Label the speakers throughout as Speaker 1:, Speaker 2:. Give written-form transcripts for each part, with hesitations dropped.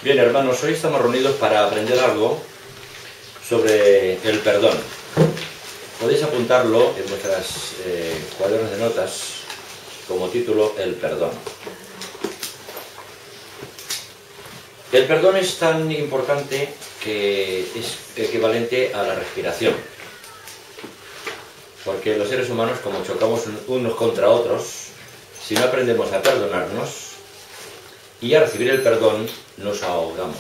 Speaker 1: Bien, hermanos, hoy estamos reunidos para aprender algo sobre el perdón. Podéis apuntarlo en vuestras cuadernos de notas como título, el perdón. El perdón es tan importante que es equivalente a la respiración. Porque los seres humanos, como chocamos unos contra otros, si no aprendemos a perdonarnos y a recibir el perdón, nos ahogamos.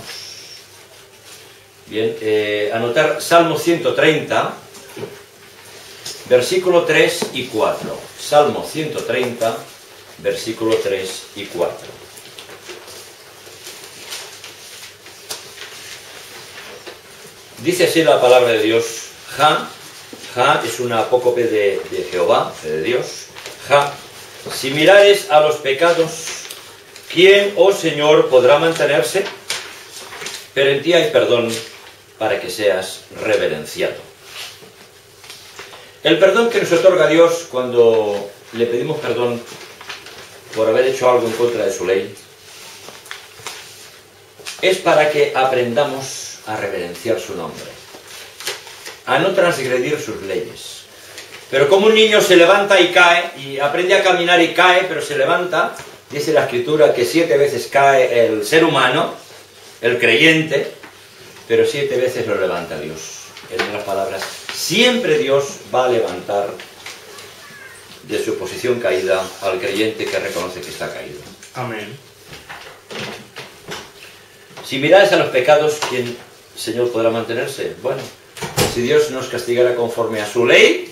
Speaker 1: Bien, anotar Salmo 130, versículo 3 y 4. Salmo 130, versículo 3 y 4. Dice así la palabra de Dios. Ja es una apócope de Jehová, de Dios. Ja, si mirares a los pecados, ¿quién, oh Señor, podrá mantenerse? Pero en ti hay perdón para que seas reverenciado. El perdón que nos otorga Dios cuando le pedimos perdón por haber hecho algo en contra de su ley es para que aprendamos a reverenciar su nombre, a no transgredir sus leyes. Pero como un niño se levanta y cae, y aprende a caminar y cae, pero se levanta, dice la Escritura que 7 veces cae el ser humano, el creyente, pero 7 veces lo levanta Dios. En otras palabras, siempre Dios va a levantar de su posición caída al creyente que reconoce que está caído.
Speaker 2: Amén.
Speaker 1: Si miráis a los pecados, ¿quién, Señor, podrá mantenerse? Bueno, si Dios nos castigara conforme a su ley,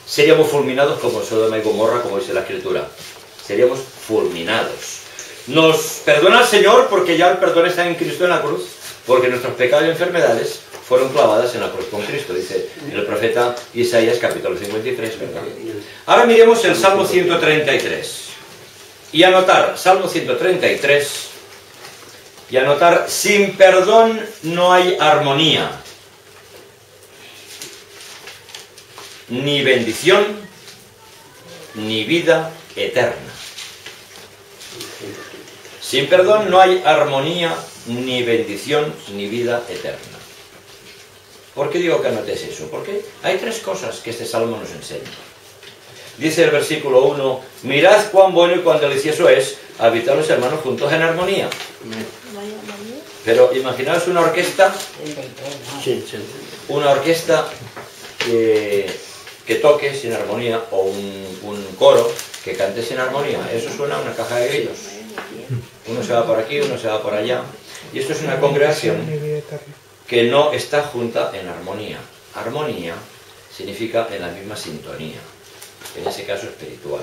Speaker 1: seríamos fulminados como Sodoma y Gomorra, como dice la Escritura. Seríamos fulminados. Nos perdona el Señor porque ya el perdón está en Cristo en la cruz, porque nuestros pecados y enfermedades fueron clavadas en la cruz con Cristo, dice el profeta Isaías capítulo 53, ¿verdad? Ahora miremos el Salmo 133. Y anotar, Salmo 133, y anotar, sin perdón no hay armonía, ni bendición, ni vida eterna. Sin perdón no hay armonía, ni bendición, ni vida eterna. ¿Por qué digo que anotes eso? Porque hay 3 cosas que este Salmo nos enseña. Dice el versículo 1, mirad cuán bueno y cuán delicioso es habitar los hermanos juntos en armonía. Pero imaginaos una orquesta, que toque sin armonía, o un coro que cante sin armonía. Eso suena a una caja de grillos. Uno se va por aquí, uno se va por allá. Y esto es una congregación que no está junta en armonía. Armonía significa en la misma sintonía, en ese caso espiritual.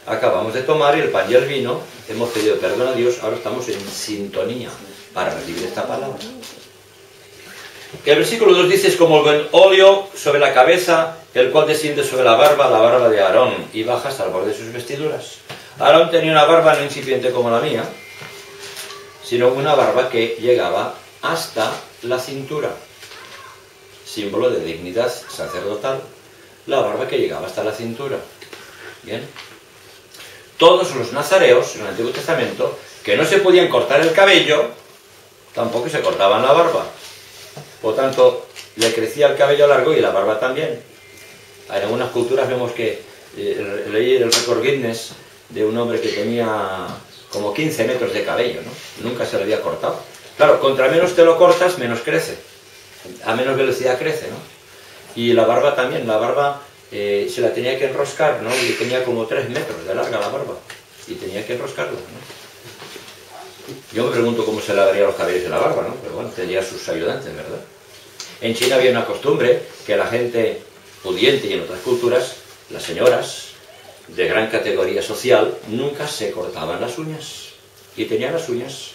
Speaker 1: Acabamos de tomar el pan y el vino, hemos pedido perdón a Dios, ahora estamos en sintonía para recibir esta palabra. El versículo 2 dice, es como el buen óleo sobre la cabeza, el cual desciende sobre la barba de Aarón, y baja hasta el borde de sus vestiduras. Aarón tenía una barba no incipiente como la mía, sino una barba que llegaba hasta la cintura, símbolo de dignidad sacerdotal. La barba que llegaba hasta la cintura. Bien. Todos los nazareos en el Antiguo Testamento que no se podían cortar el cabello, tampoco se cortaban la barba. Por tanto, le crecía el cabello largo y la barba también. En algunas culturas vemos que leí el récord Guinness de un hombre que tenía como 15 metros de cabello, ¿no? Nunca se lo había cortado. Claro, contra menos te lo cortas, menos crece. A menos velocidad crece, ¿no? Y la barba también, la barba se la tenía que enroscar, ¿no? Y tenía como 3 metros de larga la barba. Y tenía que enroscarla, ¿no? Yo me pregunto cómo se lavaría los cabellos de la barba, ¿no? Pero bueno, tenía sus ayudantes, ¿verdad? En China había una costumbre que la gente pudiente y en otras culturas, las señoras de gran categoría social, nunca se cortaban las uñas. Y tenían las uñas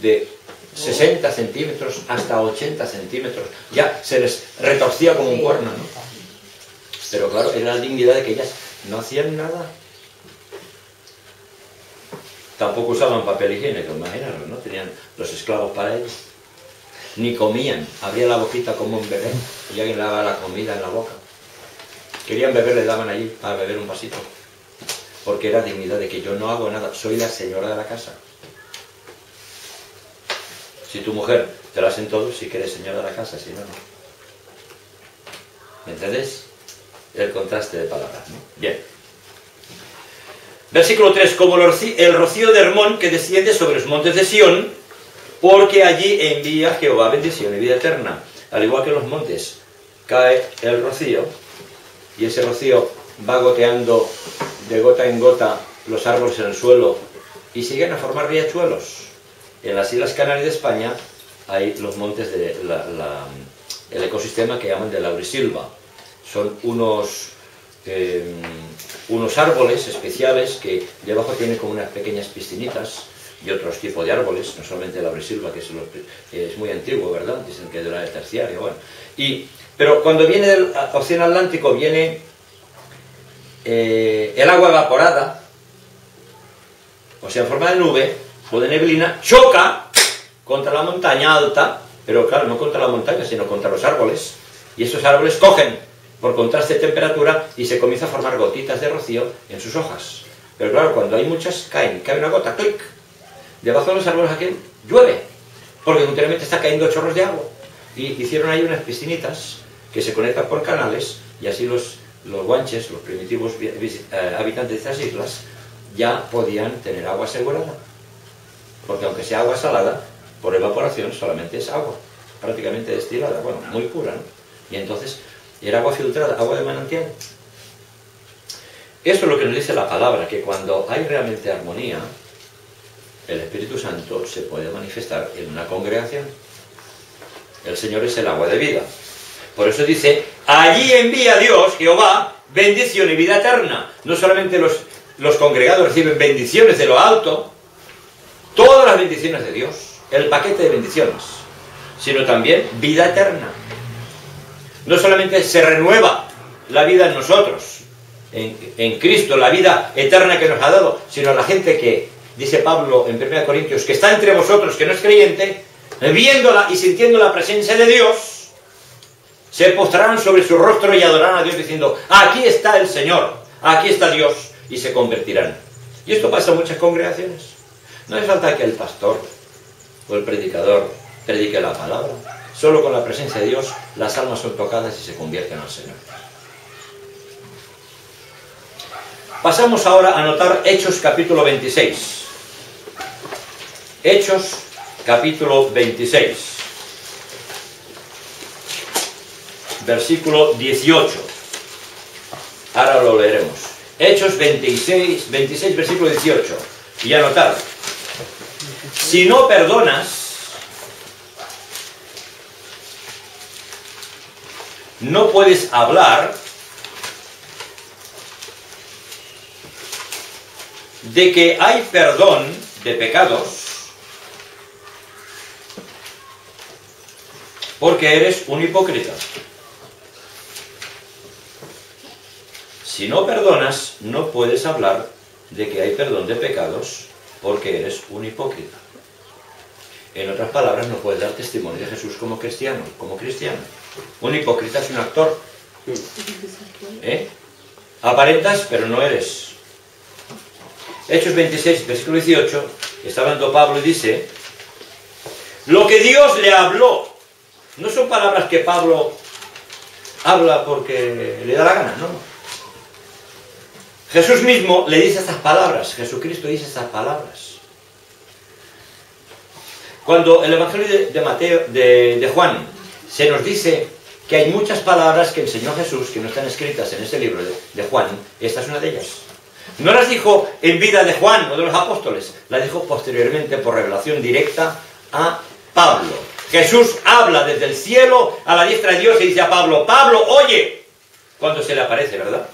Speaker 1: de 60 centímetros hasta 80 centímetros. Ya se les retorcía como un cuerno, ¿no? Pero claro, era la dignidad de que ellas no hacían nada. Tampoco usaban papel higiénico, imaginaros, ¿no? Tenían los esclavos para ellos. Ni comían, abría la boquita como un bebé y alguien le daba la comida en la boca. Querían beber, le daban allí para beber un vasito. porque era dignidad de que yo no hago nada, soy la señora de la casa. Si tu mujer te lo hacen todo, sí que eres señora de la casa, si no, no. ¿Me entendéis? El contraste de palabras, ¿no? Bien. Versículo 3. Como el rocío de Hermón que desciende sobre los montes de Sión, porque allí envía Jehová bendición y vida eterna. Al igual que en los montes cae el rocío, y ese rocío va goteando de gota en gota los árboles en el suelo y siguen a formar riachuelos. En las Islas Canarias de España hay los montes de el ecosistema que llaman de laurisilva. Son unos árboles especiales que debajo tienen como unas pequeñas piscinitas y otros tipos de árboles, no solamente el laurisilva, que es muy antiguo, ¿verdad? Dicen que es de la edad terciaria, bueno. Pero cuando viene del Océano Atlántico, viene el agua evaporada, o sea, en forma de nube o de neblina, choca contra la montaña alta, pero claro, no contra la montaña, sino contra los árboles, y esos árboles cogen por contraste de temperatura y se comienza a formar gotitas de rocío en sus hojas. Pero claro, cuando hay muchas, cae una gota, clic, debajo de los árboles aquí llueve, porque continuamente está cayendo chorros de agua. Y hicieron ahí unas piscinitas que se conectan por canales, y así los guanches, los primitivos habitantes de estas islas, ya podían tener agua asegurada. Porque aunque sea agua salada, por evaporación solamente es agua, prácticamente destilada, bueno, muy pura, ¿no? Y entonces era agua filtrada, agua de manantial. Eso es lo que nos dice la palabra, que cuando hay realmente armonía, el Espíritu Santo se puede manifestar en una congregación. El Señor es el agua de vida. Por eso dice, allí envía Dios, Jehová, bendición y vida eterna. No solamente los congregados reciben bendiciones de lo alto, todas las bendiciones de Dios, el paquete de bendiciones, sino también vida eterna. No solamente se renueva la vida en nosotros, en Cristo, la vida eterna que nos ha dado, sino la gente que, dice Pablo en 1 Corintios, que está entre vosotros, que no es creyente, viéndola y sintiendo la presencia de Dios, se postrarán sobre su rostro y adorarán a Dios diciendo, aquí está el Señor, aquí está Dios, y se convertirán. Y esto pasa en muchas congregaciones. No hace falta que el pastor o el predicador predique la palabra. Solo con la presencia de Dios las almas son tocadas y se convierten al Señor. Pasamos ahora a notar Hechos capítulo 26. Hechos capítulo 26. Versículo 18. Ahora lo leeremos. Hechos 26, versículo 18. Y anotar. Si no perdonas, no puedes hablar de que hay perdón de pecados porque eres un hipócrita. Si no perdonas, no puedes hablar de que hay perdón de pecados porque eres un hipócrita. En otras palabras, no puedes dar testimonio de Jesús como cristiano. Un hipócrita es un actor. Aparentas, pero no eres. Hechos 26, versículo 18, está hablando Pablo y dice, lo que Dios le habló, no son palabras que Pablo habla porque le da la gana, no. Jesús mismo le dice estas palabras, Jesucristo dice estas palabras. Cuando el Evangelio de Juan se nos dice que hay muchas palabras que enseñó Jesús que no están escritas en ese libro de Juan, esta es una de ellas. No las dijo en vida de Juan o de los apóstoles, las dijo posteriormente por revelación directa a Pablo. Jesús habla desde el cielo a la diestra de Dios y dice a Pablo, Pablo, oye, cuando se le aparece, ¿verdad?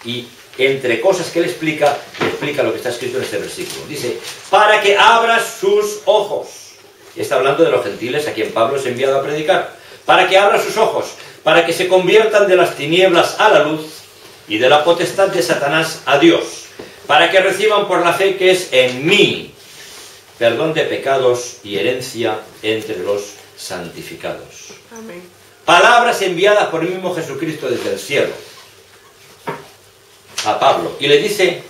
Speaker 1: Y entre cosas que le explica lo que está escrito en este versículo. Dice, para que abras sus ojos. Y está hablando de los gentiles a quien Pablo es enviado a predicar. Para que abra sus ojos, para que se conviertan de las tinieblas a la luz y de la potestad de Satanás a Dios, para que reciban por la fe que es en mí perdón de pecados y herencia entre los santificados. Amén. Palabras enviadas por el mismo Jesucristo desde el cielo. a Pablo y le dice,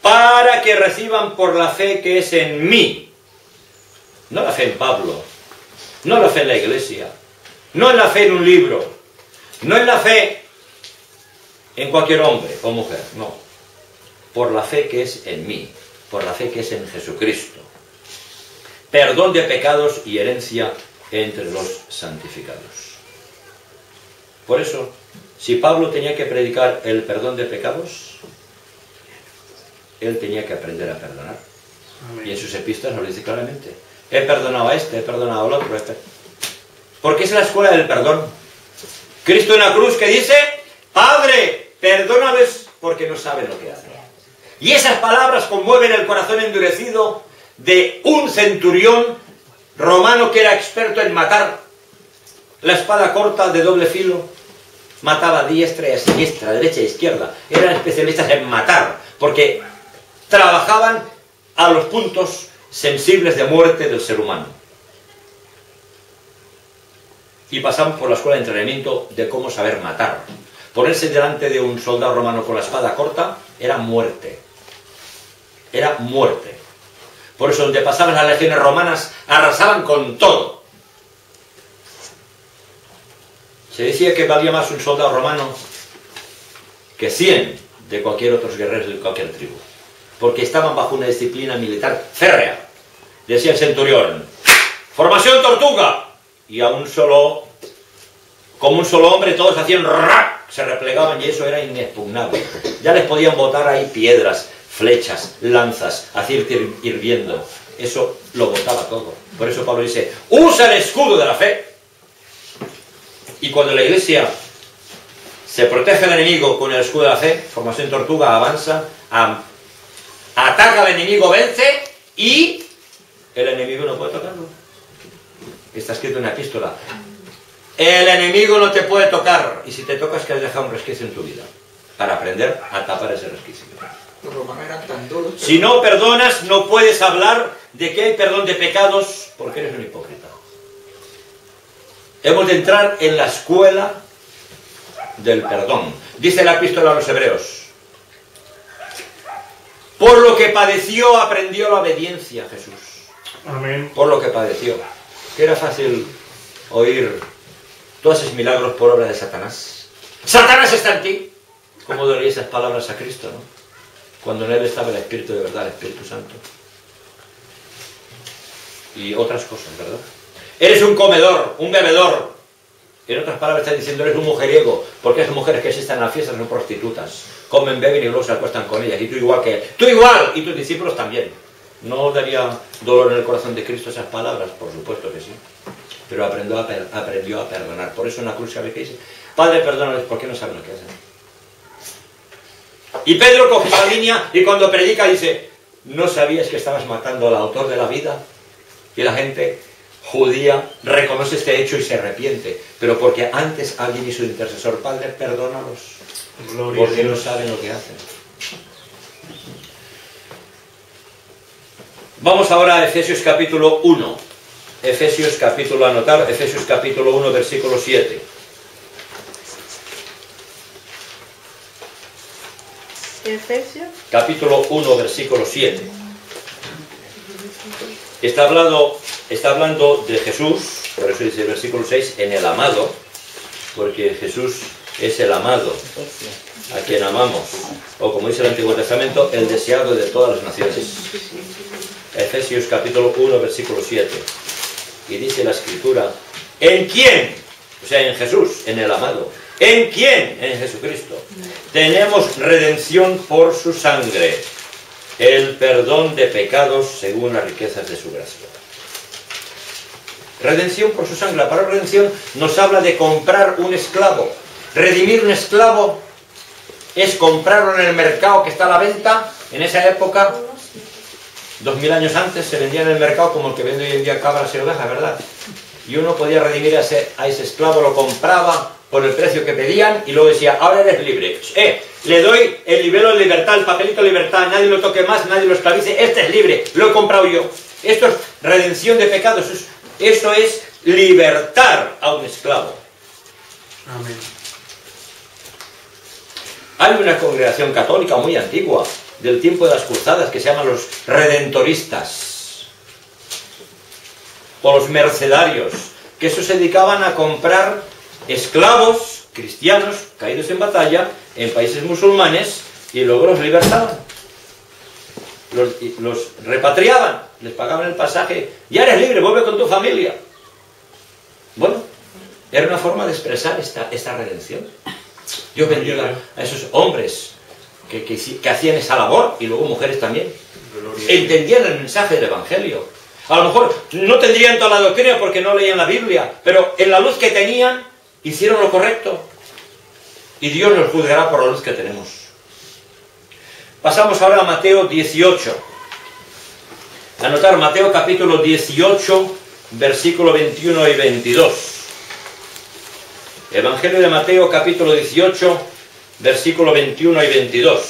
Speaker 1: para que reciban por la fe que es en mí. No la fe en Pablo, no la fe en la iglesia, no en la fe en un libro, no en la fe en cualquier hombre o mujer, no. Por la fe que es en mí, por la fe que es en Jesucristo. Perdón de pecados y herencia entre los santificados. Por eso, si Pablo tenía que predicar el perdón de pecados, él tenía que aprender a perdonar.
Speaker 2: Amén.
Speaker 1: Y en sus epístolas lo dice claramente. He perdonado a este, he perdonado al otro. Porque es la escuela del perdón. Cristo en la cruz que dice, Padre, perdónales porque no saben lo que hacen. Y esas palabras conmueven el corazón endurecido de un centurión romano que era experto en matar. La espada corta de doble filo mataba a diestra y a siniestra, a derecha e izquierda. Eran especialistas en matar, porque trabajaban a los puntos sensibles de muerte del ser humano. Y pasamos por la escuela de entrenamiento de cómo saber matar. Ponerse delante de un soldado romano con la espada corta era muerte. Era muerte. Por eso donde pasaban las legiones romanas arrasaban con todo. Se decía que valía más un soldado romano que 100 de cualquier otros guerreros de cualquier tribu. Porque estaban bajo una disciplina militar férrea. Decía el centurión, formación tortuga. Y a un solo, como un solo hombre, todos hacían ¡rac! Se replegaban y eso era inexpugnable. Ya les podían botar ahí piedras, flechas, lanzas, aceite hirviendo. Eso lo botaba todo. Por eso Pablo dice, usa el escudo de la fe. Y cuando la iglesia se protege al enemigo con el escudo de la fe, formación tortuga, avanza, ataca al enemigo, vence y el enemigo no puede tocarlo. Está escrito en la epístola. El enemigo no te puede tocar. Y si te tocas, que has dejado un resquicio en tu vida. Para aprender a tapar ese resquicio.
Speaker 2: Los romanos eran tan duros.
Speaker 1: Si no perdonas, no puedes hablar de que hay perdón de pecados, porque eres un hipócrita. Hemos de entrar en la escuela del perdón. Dice la epístola a los hebreos. Por lo que padeció, aprendió la obediencia, Jesús.
Speaker 2: Amén.
Speaker 1: Por lo que padeció. Que era fácil oír todos esos milagros por obra de Satanás. ¡Satanás está en ti! ¿Cómo dolería esas palabras a Cristo, no? Cuando en él estaba el Espíritu de verdad, el Espíritu Santo. Y otras cosas, ¿verdad? Eres un comedor, un bebedor. En otras palabras está diciendo, eres un mujeriego, porque esas mujeres que asisten a las fiestas son prostitutas. Comen, beben y luego se acuestan con ellas. Y tú igual que él. ¡Tú igual! Y tus discípulos también. ¿No daría dolor en el corazón de Cristo esas palabras? Por supuesto que sí. Pero aprendió a perdonar. Por eso en la cruz, ¿sabes qué dice? Padre, perdónales porque no saben lo que hacen. Y Pedro coge esa línea y cuando predica dice, ¿no sabías que estabas matando al autor de la vida? Y la gente judía reconoce este hecho y se arrepiente. Pero porque antes alguien hizo de intercesor. Padre, perdónalos.
Speaker 2: Gloria
Speaker 1: Porque
Speaker 2: a
Speaker 1: no
Speaker 2: Dios.
Speaker 1: saben lo que hacen. Vamos ahora a Efesios capítulo 1. Efesios capítulo, anotar, Efesios capítulo 1, versículo 7.
Speaker 3: Efesios.
Speaker 1: Capítulo 1, versículo 7. Está hablando de Jesús, por eso dice el versículo 6, en el amado, porque Jesús es el amado, a quien amamos, o como dice el Antiguo Testamento, el deseado de todas las naciones. Efesios capítulo 1, versículo 7. Y dice la Escritura, ¿en quién? O sea, en Jesús, en el amado. ¿En quién? En Jesucristo. Tenemos redención por su sangre, el perdón de pecados según las riquezas de su gracia. Redención por su sangre. La palabra redención nos habla de comprar un esclavo. Redimir un esclavo es comprarlo en el mercado que está a la venta. En esa época, 2000 años antes, se vendía en el mercado como el que vende hoy en día cabras y ovejas, ¿verdad? Y uno podía redimir a ese esclavo, lo compraba por el precio que pedían y luego decía, ahora eres libre. Le doy el libelo de libertad, el papelito de libertad, nadie lo toque más, nadie lo esclavice, este es libre, lo he comprado yo. Esto es redención de pecados, eso es libertar a un esclavo.
Speaker 2: Amén.
Speaker 1: Hay una congregación católica muy antigua, del tiempo de las cruzadas, que se llaman los redentoristas, o los mercedarios, que esos se dedicaban a comprar esclavos cristianos caídos en batalla en países musulmanes y luego los libertaban. Los repatriaban, les pagaban el pasaje, ya eres libre, vuelve con tu familia. Bueno, era una forma de expresar esta redención. Dios bendiga a esos hombres que hacían esa labor, y luego mujeres también. Entendían el mensaje del Evangelio. A lo mejor no tendrían toda la doctrina porque no leían la Biblia, pero en la luz que tenían, hicieron lo correcto. Y Dios nos juzgará por la luz que tenemos. Pasamos ahora a Mateo 18. Anotar Mateo capítulo 18, versículo 21 y 22. Evangelio de Mateo capítulo 18, versículo 21 y 22.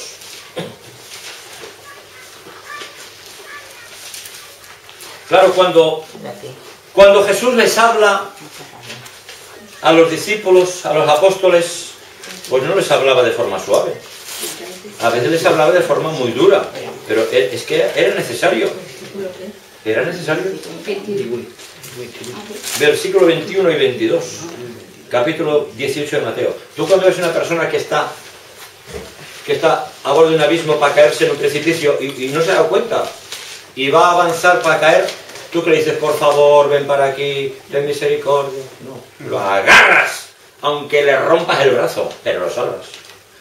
Speaker 1: Claro, cuando Jesús les habla a los discípulos, a los apóstoles, pues no les hablaba de forma suave. A veces les hablaba de forma muy dura, pero es que era necesario. Era necesario. Versículo 21 y 22. Capítulo 18 de Mateo. Tú cuando ves una persona que está a borde de un abismo para caerse en un precipicio y no se da cuenta, y va a avanzar para caer, tú que le dices, por favor, ven para aquí, ten misericordia. No, lo agarras, aunque le rompas el brazo, pero lo salvas.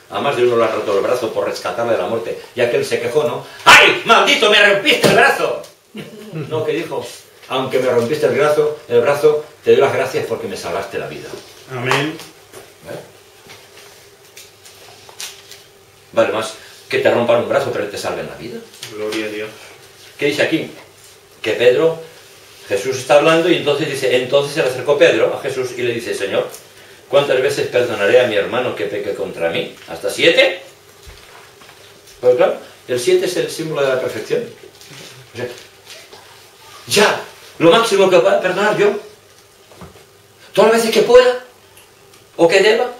Speaker 1: A más de uno le ha roto el brazo por rescatarle de la muerte, ya que él se quejó, ¿no? ¡Ay, maldito, me rompiste el brazo! No, que dijo, aunque me rompiste el brazo, te doy las gracias porque me salvaste la vida.
Speaker 2: Amén.
Speaker 1: Vale más que te rompan un brazo, pero te salven la vida.
Speaker 2: Gloria a Dios.
Speaker 1: ¿Qué dice aquí? Que Pedro, Jesús está hablando y entonces se le acercó Pedro a Jesús y le dice, Señor, ¿cuántas veces perdonaré a mi hermano que peque contra mí? ¿Hasta 7? Pues claro, el 7 es el símbolo de la perfección. O sea, ya, lo máximo que pueda perdonar yo, todas las veces que pueda o que deba.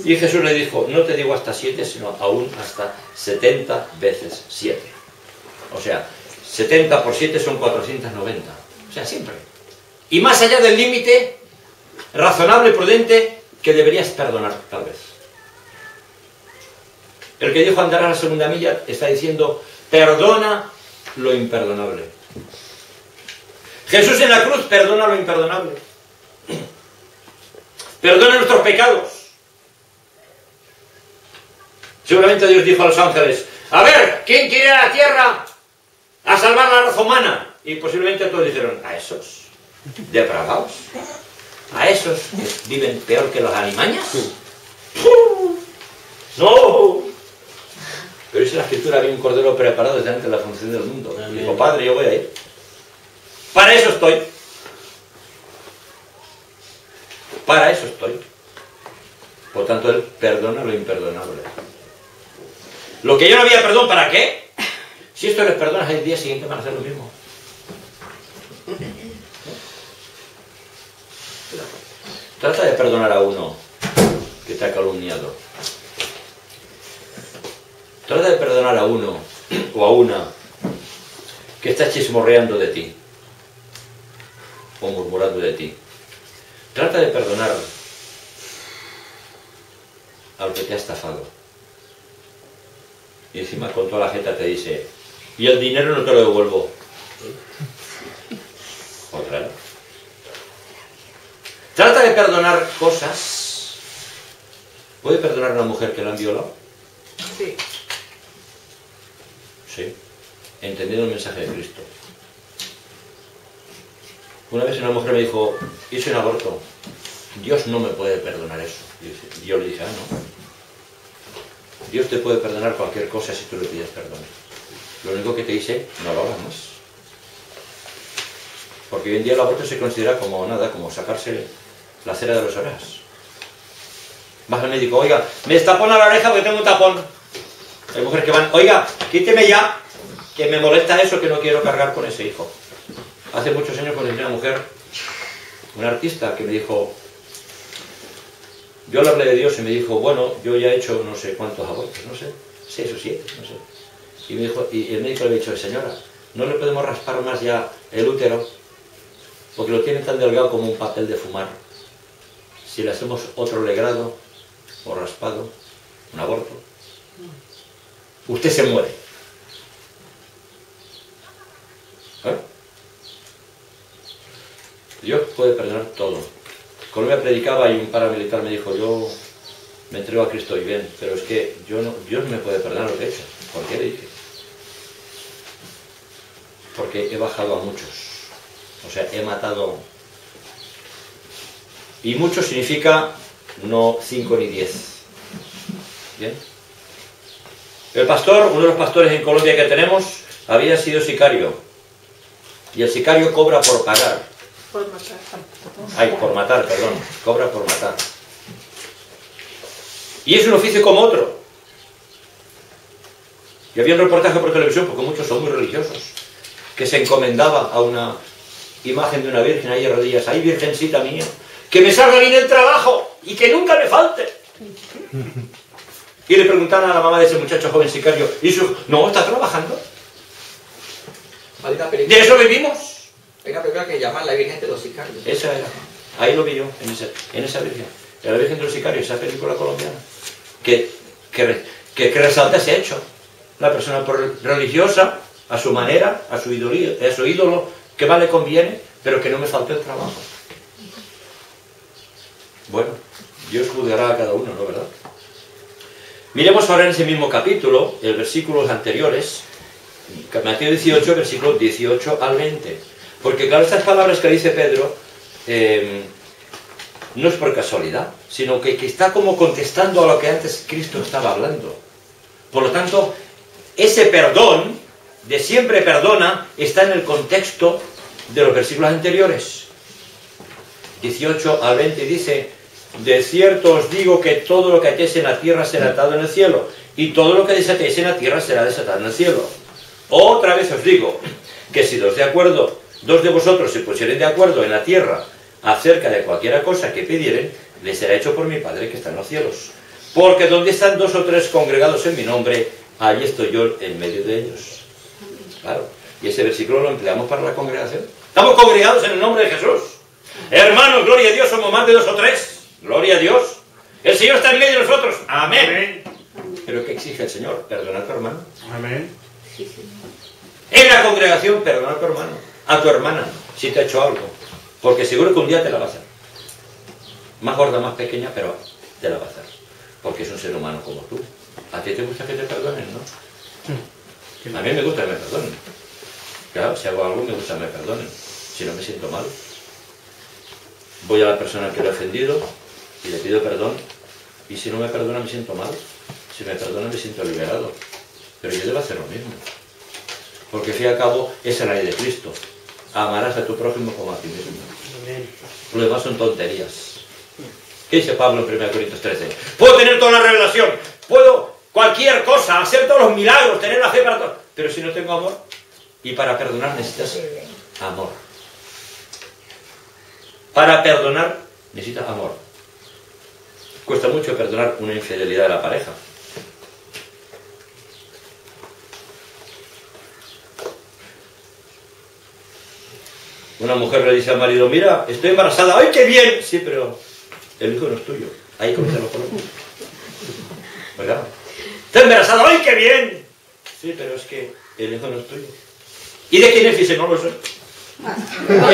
Speaker 1: Y Jesús le dijo, no te digo hasta 7, sino aún hasta 70 veces 7. O sea, 70 por 7 son 490. O sea, siempre. Y más allá del límite razonable y prudente que deberías perdonar, tal vez. El que dijo andar a la segunda milla está diciendo, perdona lo imperdonable. Jesús en la cruz perdona lo imperdonable. Perdona nuestros pecados. Seguramente Dios dijo a los ángeles, a ver, ¿quién quiere ir a la tierra a salvar la raza humana? Y posiblemente todos dijeron, a esos depravados, a esos que viven peor que los alimañas. No. Pero dice la Escritura, había un cordero preparado desde antes de la fundación del mundo. Y dijo, Padre, yo voy a ir. Para eso estoy. Para eso estoy. Por tanto, Él perdona lo imperdonable. Lo que yo no había perdón, ¿para qué? Si esto les perdonas, el día siguiente van a hacer lo mismo. Trata de perdonar a uno que te ha calumniado. Trata de perdonar a uno o a una que está chismorreando de ti o murmurando de ti. Trata de perdonar al que te ha estafado. Y encima con toda la gente te dice, y el dinero no te lo devuelvo. Otra vez. Trata de perdonar cosas. ¿Puede perdonar a una mujer que la han violado?
Speaker 3: Sí.
Speaker 1: Sí, entendiendo el mensaje de Cristo. Una vez una mujer me dijo, hice un aborto, Dios no me puede perdonar eso. Y yo le dije, no. Dios te puede perdonar cualquier cosa si tú le pides perdón. Lo único que te dice, no lo hagas más. Porque hoy en día el aborto se considera como nada, como sacarse la cera de las orejas. Vas al médico, oiga, me destapona la oreja porque tengo un tapón. Hay mujeres que van, oiga, quíteme ya, que me molesta eso, que no quiero cargar con ese hijo. Hace muchos años conocí una mujer, una artista, que me dijo, Yo le hablé de Dios y me dijo, bueno, yo ya he hecho no sé cuántos abortos, no sé, 6 o 7, no sé. Y me dijo, y el médico le ha dicho, señora, no le podemos raspar más ya el útero, porque lo tiene tan delgado como un papel de fumar. Si le hacemos otro legrado o raspado, un aborto, usted se muere. ¿Eh? Dios puede perdonar todo. Cuando me predicaba y un paramilitar me dijo, yo me entrego a Cristo y bien, pero es que Dios no me puede perdonar lo que he hecho. ¿Por qué? Le dije. Porque he bajado a muchos. O sea, he matado. Y mucho significa no 5 ni 10. ¿Bien? El pastor, uno de los pastores en Colombia que tenemos, había sido sicario. Y el sicario cobra por pagar.
Speaker 3: Por matar.
Speaker 1: Ay, por matar, perdón. Cobra por matar. Y es un oficio como otro. Y había un reportaje por televisión, porque muchos son muy religiosos, que se encomendaba a una imagen de una virgen ahí de rodillas. ¡Ay, virgencita mía! ¡Que me salga bien el trabajo! ¡Y que nunca me falte! Y le preguntaban a la mamá de ese muchacho joven sicario, ¿y su... no, está trabajando?
Speaker 2: Hay una película,
Speaker 1: ¿De eso vivimos?
Speaker 2: hay una película que llama La Virgen de los Sicarios.
Speaker 1: Esa era. Ahí lo vi yo, en esa virgen. En la Virgen de los Sicarios, esa película colombiana. Que resalta ese hecho. La persona religiosa, a su manera, a su ídolo, que más le conviene, pero que no me falte el trabajo. Bueno, Dios juzgará a cada uno, ¿no, verdad? Miremos ahora en ese mismo capítulo, el versículos anteriores, Mateo 18, versículos 18 al 20. Porque claro, estas palabras que dice Pedro, no es por casualidad, sino que está como contestando a lo que antes Cristo estaba hablando. Por lo tanto, ese perdón, de siempre perdona, está en el contexto de los versículos anteriores. 18 al 20 dice, de cierto os digo que todo lo que atéis en la tierra será atado en el cielo, y todo lo que desatéis en la tierra será desatado en el cielo. Otra vez os digo, que si dos de vosotros se pusieren de acuerdo en la tierra acerca de cualquiera cosa que pidieren, les será hecho por mi Padre que está en los cielos. Porque donde están 2 o 3 congregados en mi nombre, allí estoy yo en medio de ellos. Claro, y ese versículo lo empleamos para la congregación. Estamos congregados en el nombre de Jesús. Hermanos, gloria a Dios, somos más de 2 o 3. Gloria a Dios. El Señor está en medio de nosotros. Amén. ¿Pero qué exige el Señor? Perdona a tu hermano.
Speaker 2: Amén.
Speaker 1: En la congregación, perdona a tu hermano, a tu hermana, si te ha hecho algo. Porque seguro que un día te la va a hacer. Más gorda, más pequeña, pero te la va a hacer. Porque es un ser humano como tú. ¿A ti te gusta que te perdonen, no? A mí me gusta que me perdonen. Claro, si hago algo me gusta que me perdonen. Si no, me siento mal. Voy a la persona que le he ofendido y le pido perdón. Y si no me perdona, me siento mal. Si me perdona, me siento liberado. Pero yo debo hacer lo mismo. Porque al fin y al cabo, esa es la ley de Cristo. Amarás a tu prójimo como a ti mismo. Lo demás son tonterías. ¿Qué dice Pablo en 1 Corintios 13? Puedo tener toda la revelación, puedo cualquier cosa, hacer todos los milagros, tener la fe para todo. Pero si no tengo amor, y para perdonar necesitas amor. Para perdonar necesitas amor. Cuesta mucho perdonar una infidelidad de la pareja. Una mujer le dice al marido, mira, estoy embarazada, ¡ay, qué bien! Sí, pero el hijo no es tuyo. Ahí comienzan los problemas. ¿Verdad? Estoy embarazada, ¡ay, qué bien! Sí, pero es que el hijo no es tuyo. ¿Y de quién es? Dice, no lo sé.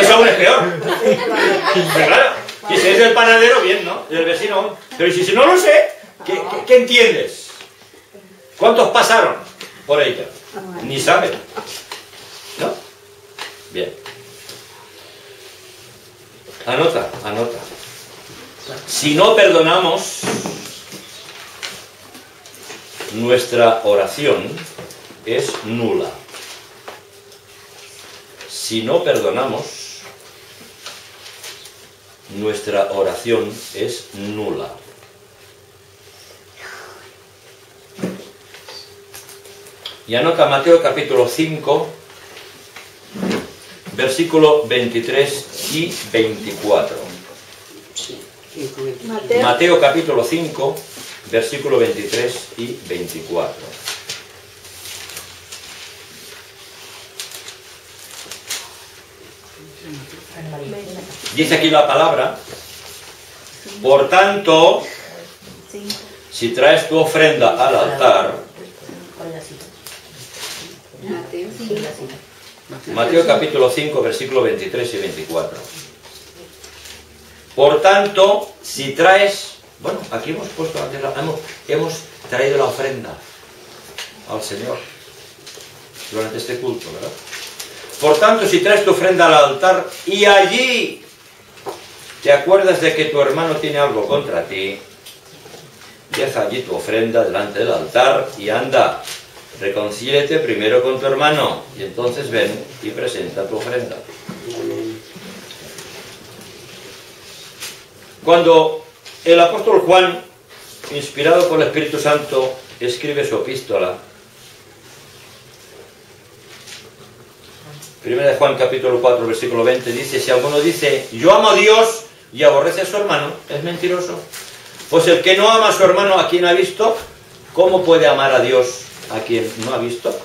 Speaker 1: Eso aún es peor. Pero claro, si es del panadero, bien, ¿no? Del vecino. Pero si no lo sé, ¿qué entiendes? ¿Cuántos pasaron por ella? Ni saben. ¿No? Bien. Anota. Si no perdonamos, nuestra oración es nula. Si no perdonamos, nuestra oración es nula. Y anota Mateo capítulo 5, versículo 23 y 24.
Speaker 3: Mateo.
Speaker 1: Mateo capítulo 5, versículo 23 y 24. Dice aquí la palabra: por tanto, si traes tu ofrenda al altar, Mateo capítulo 5, versículo 23 y 24. Por tanto, si traes, bueno, aquí hemos puesto, hemos traído la ofrenda al Señor durante este culto, ¿verdad? Por tanto, si traes tu ofrenda al altar y allí te acuerdas de que tu hermano tiene algo contra ti, deja allí tu ofrenda delante del altar y anda, reconcíliate primero con tu hermano y entonces ven y presenta tu ofrenda. Cuando el apóstol Juan, inspirado por el Espíritu Santo, escribe su epístola, 1 de Juan capítulo 4 versículo 20, dice: si alguno dice yo amo a Dios y aborrece a su hermano, es mentiroso. Pues el que no ama a su hermano a quien ha visto, ¿cómo puede amar a Dios a quien no ha visto?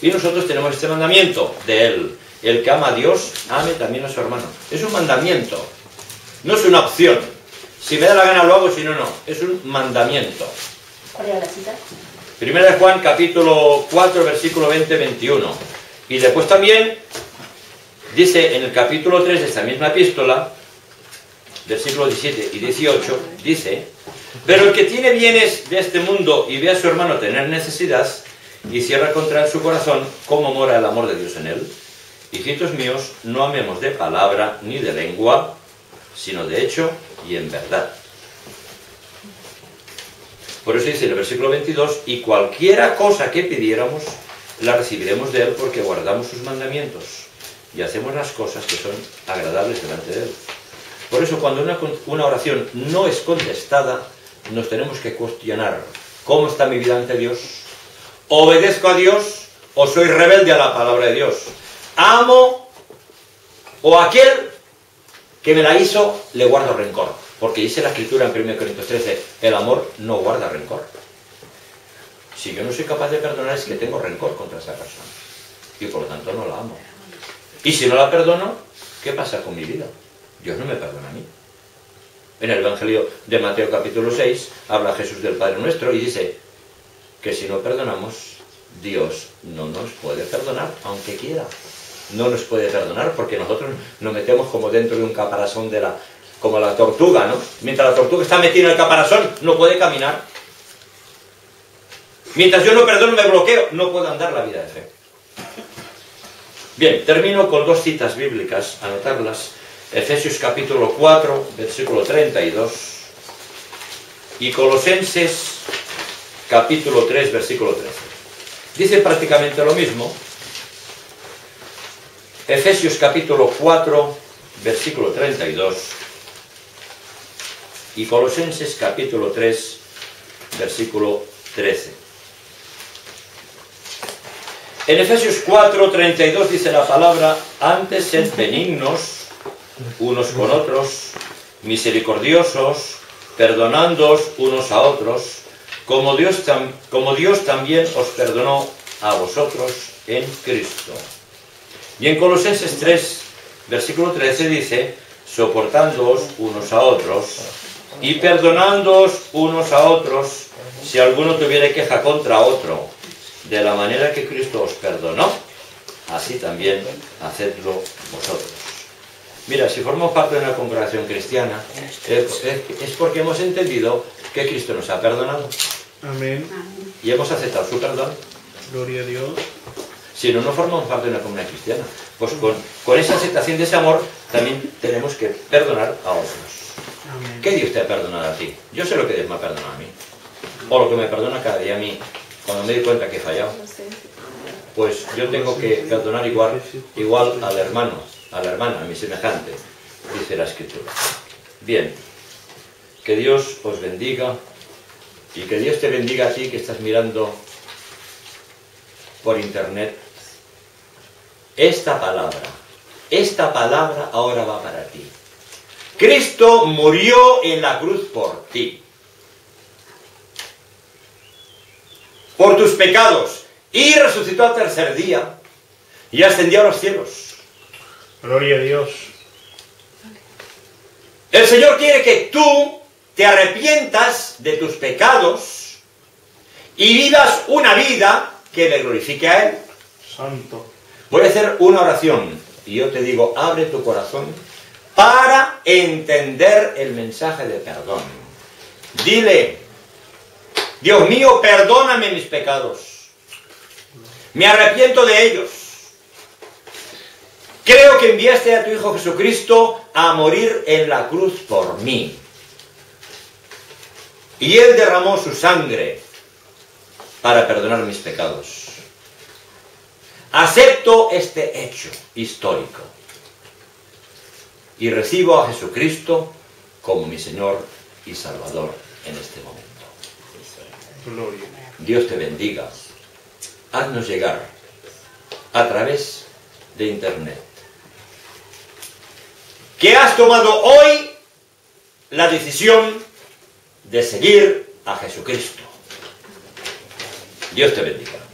Speaker 1: Y nosotros tenemos este mandamiento de él: el que ama a Dios, ame también a su hermano. Es un mandamiento, no es una opción. Si me da la gana lo hago, si no, no. Es un mandamiento.
Speaker 4: ¿Cuál era la cita?
Speaker 1: 1 de Juan capítulo 4 versículo 20-21. Y después también dice en el capítulo 3 de esta misma epístola, versículos 17 y 18, dice: pero el que tiene bienes de este mundo y ve a su hermano tener necesidad y cierra contra él su corazón, ¿cómo mora el amor de Dios en él? Hijitos míos, no amemos de palabra ni de lengua, sino de hecho y en verdad. Por eso dice en el versículo 22: y cualquiera cosa que pidiéramos, la recibiremos de él, porque guardamos sus mandamientos y hacemos las cosas que son agradables delante de él. Por eso, cuando una oración no es contestada, nos tenemos que cuestionar: ¿cómo está mi vida ante Dios? ¿Obedezco a Dios o soy rebelde a la palabra de Dios? ¿Amo o aquel que me la hizo le guardo rencor? Porque dice la Escritura en 1 Corintios 13, el amor no guarda rencor. Si yo no soy capaz de perdonar, es que tengo rencor contra esa persona y por lo tanto no la amo. Y si no la perdono, ¿qué pasa con mi vida? Dios no me perdona a mí. En el Evangelio de Mateo capítulo 6 habla Jesús del Padre Nuestro y dice que si no perdonamos, Dios no nos puede perdonar, aunque quiera. No nos puede perdonar porque nosotros nos metemos como dentro de un caparazón como la tortuga, ¿no? Mientras la tortuga está metida en el caparazón, no puede caminar. Mientras yo no perdono, me bloqueo, no puedo andar la vida de fe. Bien, termino con dos citas bíblicas, anotarlas. Efesios capítulo 4, versículo 32, y Colosenses capítulo 3, versículo 13. Dice prácticamente lo mismo. Efesios capítulo 4, versículo 32, y Colosenses capítulo 3, versículo 13. En Efesios 4, 32 dice la palabra: antes sed benignos unos con otros, misericordiosos, perdonándoos unos a otros, como Dios también os perdonó a vosotros en Cristo. Y en Colosenses 3, versículo 13 dice: soportándoos unos a otros y perdonándoos unos a otros, si alguno tuviera queja contra otro, de la manera que Cristo os perdonó, así también hacedlo vosotros. Mira, si formamos parte de una congregación cristiana, es porque hemos entendido que Cristo nos ha perdonado.
Speaker 5: Amén.
Speaker 1: Y hemos aceptado su perdón.
Speaker 5: Gloria a Dios.
Speaker 1: Si no, no formamos parte de una comunidad cristiana. Pues con esa aceptación de ese amor, también tenemos que perdonar a otros.
Speaker 5: Amén.
Speaker 1: ¿Qué Dios te ha perdonado a ti? Yo sé lo que Dios me ha perdonado a mí. O lo que me perdona cada día a mí, cuando me doy cuenta que he fallado. Pues yo tengo que perdonar igual al hermano, a la hermana, a mi semejante, dice la Escritura. Bien, que Dios os bendiga y que Dios te bendiga a ti que estás mirando por internet. Esta palabra ahora va para ti. Cristo murió en la cruz por ti, por tus pecados, y resucitó al tercer día, y ascendió a los cielos.
Speaker 5: Gloria a Dios.
Speaker 1: El Señor quiere que tú te arrepientas de tus pecados y vivas una vida que le glorifique a Él.
Speaker 5: Santo.
Speaker 1: Voy a hacer una oración y yo te digo, abre tu corazón para entender el mensaje de perdón. Dile, Dios mío, perdóname mis pecados. Me arrepiento de ellos. Creo que enviaste a tu Hijo Jesucristo a morir en la cruz por mí. Y Él derramó su sangre para perdonar mis pecados. Acepto este hecho histórico y recibo a Jesucristo como mi Señor y Salvador en este momento.
Speaker 5: Gloria.
Speaker 1: Dios te bendiga. Haznos llegar a través de Internet que has tomado hoy la decisión de seguir a Jesucristo. Dios te bendiga.